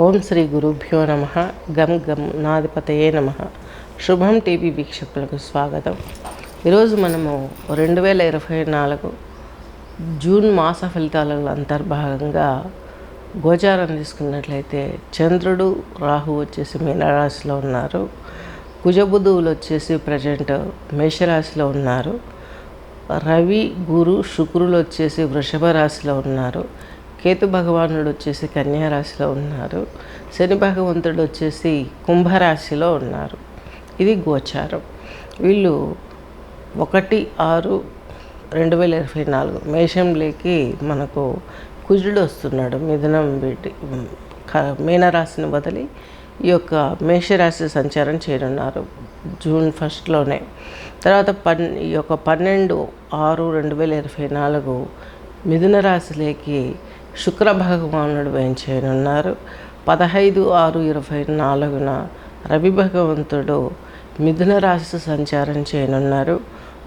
ఓం శ్రీ గురుభ్యో నమ. గం గం నాధిపతయే నమ. శుభం టీవీ వీక్షకులకు స్వాగతం. ఈరోజు మనము 2024 జూన్ మాస ఫలితాలలో అంతర్భాగంగా గోచారం తీసుకున్నట్లయితే చంద్రుడు రాహు వచ్చేసి మీనరాశిలో ఉన్నారు. కుజబుధువులు వచ్చేసి ప్రజెంట్ మేషరాశిలో ఉన్నారు. రవి గురు శుక్రులు వచ్చేసి వృషభ రాశిలో ఉన్నారు. కేతు భగవానుడు వచ్చేసి కన్యా రాశిలో ఉన్నారు. శని భగవంతుడు వచ్చేసి కుంభరాశిలో ఉన్నారు. ఇది గోచారం. వీళ్ళు 1/6/2024 మేషంలోకి మనకు కుజుడు వస్తున్నాడు. మిథునం వీటి మీనరాశిని వదిలి ఈ యొక్క మేషరాశి సంచారం చేయనున్నారు జూన్ 1 తర్వాత ఈ యొక్క 12/6/2024 మిథున రాశిలోకి శుక్ర భగవానుడు వేయించేయనున్నారు. 15/6/24 రవి భగవంతుడు మిథున రాశి సంచారం చేయనున్నారు.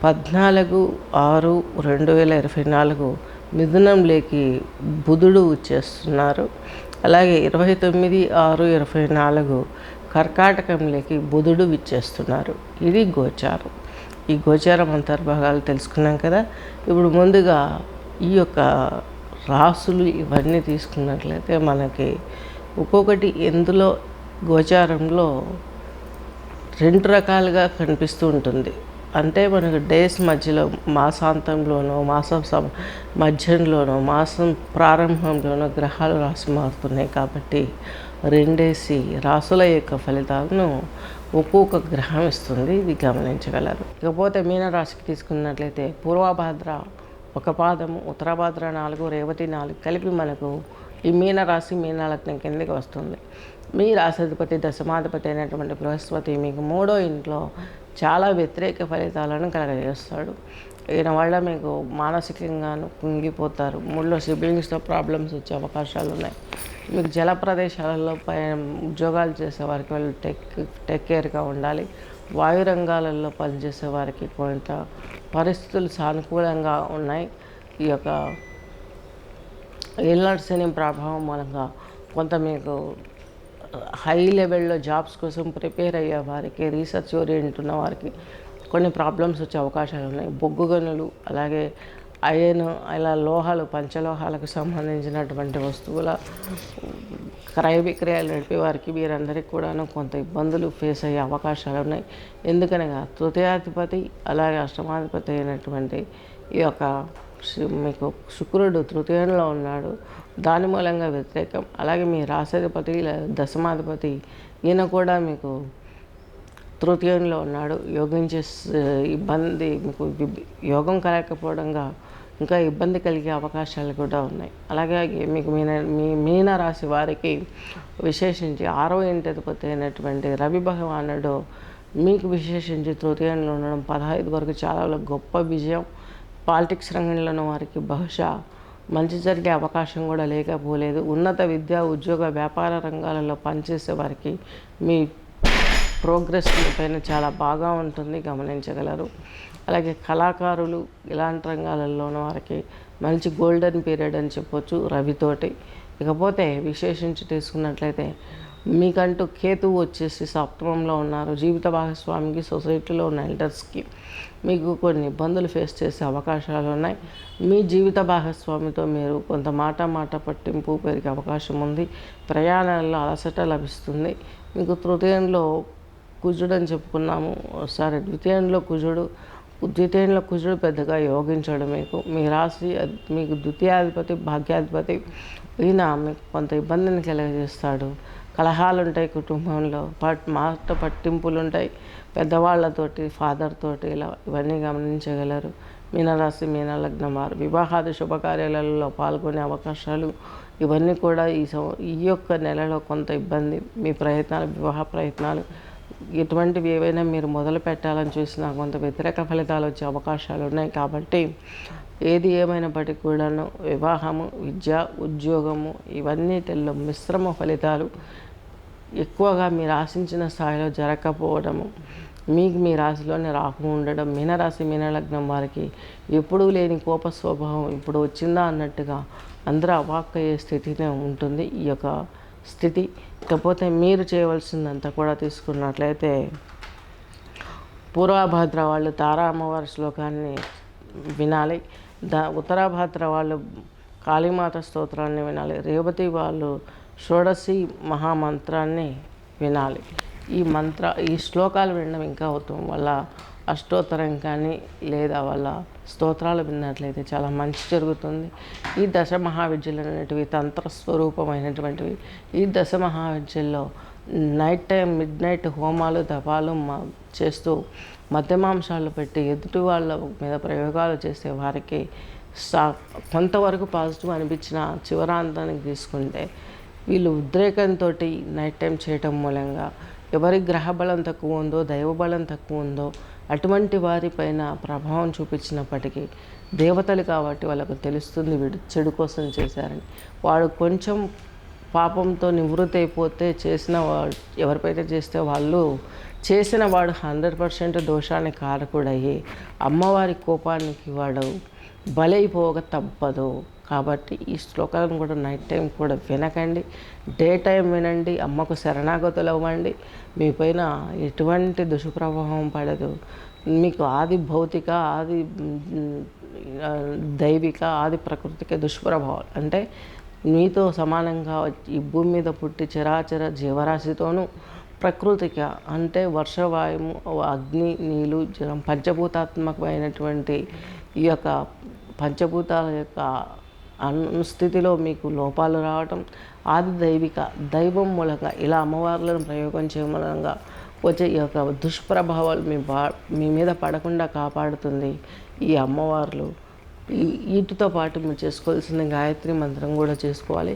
14/6/2024 మిథునంలోకి బుధుడు వచ్చేస్తున్నారు. అలాగే 29/6/24 కర్కాటకంలోకి బుధుడు విచ్చేస్తున్నారు. ఇది గోచారం. ఈ గోచారం అంతర్భాగాలు తెలుసుకున్నాం కదా. ఇప్పుడు ముందుగా ఈ యొక్క రాసులు ఇవన్నీ తీసుకున్నట్లయితే మనకి ఒక్కొక్కటి ఎందులో గోచారంలో 2 రకాలుగా కనిపిస్తూ ఉంటుంది. అంటే మనకు డేస్ మధ్యలో మాసాంతంలోనో మాసం మధ్యంలోనో మాసం ప్రారంభంలోనో గ్రహాలు రాసి మారుతున్నాయి. కాబట్టి 2 రాసుల యొక్క ఫలితాలను ఒక్కొక్క గ్రహం ఇస్తుంది. ఇది గమనించగలరు. ఇకపోతే మీనరాశికి తీసుకున్నట్లయితే పూర్వభాద్ర 1 పాదము, ఉత్తరభాద్ర 4, రేవతి 4 కలిపి మనకు ఈ మీనరాశి మీనలగ్నం కిందకి వస్తుంది. మీ రాశాధిపతి దశమాధిపతి అయినటువంటి బృహస్పతి మీకు 3వ ఇంట్లో చాలా వ్యతిరేక ఫలితాలను కలగజేస్తాడు. ఈయన వల్ల మీకు మానసికంగాను కుంగిపోతారు. 3లో సిబ్లింగ్స్తో ప్రాబ్లమ్స్ వచ్చే అవకాశాలు ఉన్నాయి. మీకు జల ప్రదేశాలలో ఉద్యోగాలు చేసే వారికి వాళ్ళు టేక్ కేర్గా ఉండాలి. వాయు రంగాలలో పనిచేసే వారికి కొంత పరిస్థితులు సానుకూలంగా ఉన్నాయి. ఈ యొక్క ఏళ్ళనాటి శని ప్రభావం మూలంగా కొంత మీకు హై లెవెల్లో జాబ్స్ కోసం ప్రిపేర్ అయ్యే వారికి, రీసెర్చ్ ఓరియంట్ ఉన్న వారికి కొన్ని ప్రాబ్లమ్స్ వచ్చే అవకాశాలు ఉన్నాయి. బొగ్గు గనులు, అలాగే ఐరన్, ఇలా లోహాలు, పంచలోహాలకు సంబంధించినటువంటి వస్తువుల క్రయ విక్రయాలు నడిపే వారికి వీరందరికీ కూడాను కొంత ఇబ్బందులు ఫేస్ అయ్యే అవకాశాలు ఉన్నాయి. ఎందుకనగా తృతీయాధిపతి అలాగే అష్టమాధిపతి అయినటువంటి ఈ యొక్క మీకు శుక్రుడు తృతీయంలో ఉన్నాడు. దాని మూలంగా వ్యతిరేకం. అలాగే మీ రాశాధిపతి దశమాధిపతి ఈయన కూడా మీకు తృతీయంలో ఉన్నాడు. యోగించే ఇబ్బంది, మీకు యోగం కలగకపోవడంగా ఇంకా ఇబ్బంది కలిగే అవకాశాలు కూడా ఉన్నాయి. అలాగే మీకు మీన రాశి వారికి విశేషించి 6వ ఇంటి అధిపతి అయినటువంటి రవి భగవానుడు మీకు విశేషించి తృతీయంలో ఉండడం 15 వరకు చాలా గొప్ప విజయం. పాలిటిక్స్ రంగంలో ఉన్న వారికి బహుశా మంచి జరిగే అవకాశం కూడా లేకపోలేదు. ఉన్నత విద్యా ఉద్యోగ వ్యాపార రంగాలలో పనిచేసే వారికి మీ ప్రోగ్రెస్ పైన చాలా బాగా ఉంటుంది, గమనించగలరు. అలాగే కళాకారులు ఇలాంటి రంగాలలో ఉన్న వారికి మంచి గోల్డెన్ పీరియడ్ అని చెప్పొచ్చు రవితోటి. ఇకపోతే విశేషించి తీసుకున్నట్లయితే మీకంటూ కేతువు వచ్చేసి 7వ ఉన్నారు. జీవిత భాగస్వామికి, సొసైటీలో ఉన్న ఎల్డర్స్కి మీకు కొన్ని ఇబ్బందులు ఫేస్ చేసే అవకాశాలు ఉన్నాయి. మీ జీవిత భాగస్వామితో మీరు కొంత మాట పట్టింపు పెరిగే అవకాశం ఉంది. ప్రయాణాల్లో అలసట లభిస్తుంది. మీకు తృతీయంలో కుజుడు అని చెప్పుకున్నాము. ద్వితీయంలో కుజుడు పెద్దగా యోగించాడు. మీ రాశి మీకు ద్వితీయాధిపతి భాగ్యాధిపతి ఈయన మీకు కొంత ఇబ్బందిని కలగజేస్తాడు. కలహాలు ఉంటాయి కుటుంబంలో, మాట పట్టింపులు ఉంటాయి పెద్దవాళ్ళతోటి, ఫాదర్ తోటి, ఇవన్నీ గమనించగలరు. మీనరాశి మీనలగ్నం వారు వివాహాది శుభకార్యాలలో పాల్గొనే అవకాశాలు ఇవన్నీ కూడా ఈ యొక్క నెలలో కొంత ఇబ్బంది. మీ వివాహ ప్రయత్నాలు ఇటువంటివి ఏవైనా మీరు మొదలు పెట్టాలని చూసినా కొంత వ్యతిరేక ఫలితాలు వచ్చే అవకాశాలు ఉన్నాయి. కాబట్టి ఏది ఏమైనప్పటికీ కూడాను వివాహము, విద్య, ఉద్యోగము ఇవన్నిటిల్లో మిశ్రమ ఫలితాలు ఎక్కువగా మీరు ఆశించిన స్థాయిలో జరగకపోవడము, మీ రాశిలోనే రాహు ఉండడం, మీనరాశి మీనలగ్నం వారికి ఎప్పుడూ లేని కోప స్వభావం ఇప్పుడు వచ్చిందా అన్నట్టుగా అందరూ అవాక్కయ్యే స్థితినే ఉంటుంది ఈ యొక్క స్థితి. ఇకపోతే మీరు చేయవలసిందంతా కూడా తీసుకున్నట్లయితే పూర్వభాద్ర వాళ్ళు తారా అమ్మవారి శ్లోకాన్ని వినాలి. ఉత్తరాభాద్ర వాళ్ళు కాళీమాత స్తోత్రాన్ని వినాలి. రేవతి వాళ్ళు షోడశి మహామంత్రాన్ని వినాలి. ఈ శ్లోకాలు వినడం ఇంకా అవుతాం వల్ల అష్టోత్తరం కానీ లేదా వాళ్ళ స్తోత్రాలు విన్నట్లయితే చాలా మంచి జరుగుతుంది. ఈ దశ మహావిద్యలు అనేటివి తంత్రస్వరూపమైనటువంటివి. ఈ దశ మహావిద్యల్లో నైట్ టైం మిడ్ నైట్ హోమాలు తపాలు చేస్తూ మధ్యమాంశాలు పెట్టి ఎదుటి వాళ్ళ మీద ప్రయోగాలు చేసే వారికి కొంతవరకు పాజిటివ్ అనిపించిన చివరాంతానికి తీసుకుంటే వీళ్ళు ఉద్రేకంతో నైట్ టైం చేయటం మూలంగా ఎవరి గ్రహబలం తక్కువ ఉందో దైవబలం తక్కువ ఉందో అటువంటి వారిపైన ప్రభావం చూపించినప్పటికీ దేవతలు కాబట్టి వాళ్ళకు తెలుస్తుంది వీడు చెడు కోసం చేశారని. వాడు కొంచెం పాపంతో నివృత్తి అయిపోతే చేసిన వాడు ఎవరిపైతే చేస్తే వాళ్ళు చేసిన వాడు 100% దోషానికి కారకుడయ్యి అమ్మవారి కోపానికి వాడు బలైపోక తప్పదు. కాబట్టి ఈ శ్లోకాలను కూడా నైట్ టైం కూడా వినకండి, డే టైం వినండి. అమ్మకు శరణాగతులు అవ్వండి. మీ పైన ఎటువంటి దుష్ప్రభావం పడదు. మీకు ఆది భౌతిక, ఆది దైవిక, ఆది ప్రకృతిక దుష్ప్రభావాలు అంటే మీతో సమానంగా ఈ భూమి మీద పుట్టి చరాచర జీవరాశితోనూ ప్రకృతిక అంటే వర్షవాయువు, అగ్ని, నీళ్ళు, జలం పంచభూతాత్మకమైనటువంటి ఈ యొక్క పంచభూతాల యొక్క అనుస్థితిలో మీకు లోపాలు రావటం, ఆది దైవిక దైవం మూలంగా ఇలా అమ్మవార్లను ప్రయోగం చేయడం మూలంగా వచ్చే ఈ యొక్క దుష్ప్రభావాలు మీ మీద పడకుండా కాపాడుతుంది ఈ అమ్మవార్లు. వీటితో పాటు మీరు చేసుకోవాల్సిన గాయత్రి మంత్రం కూడా చేసుకోవాలి.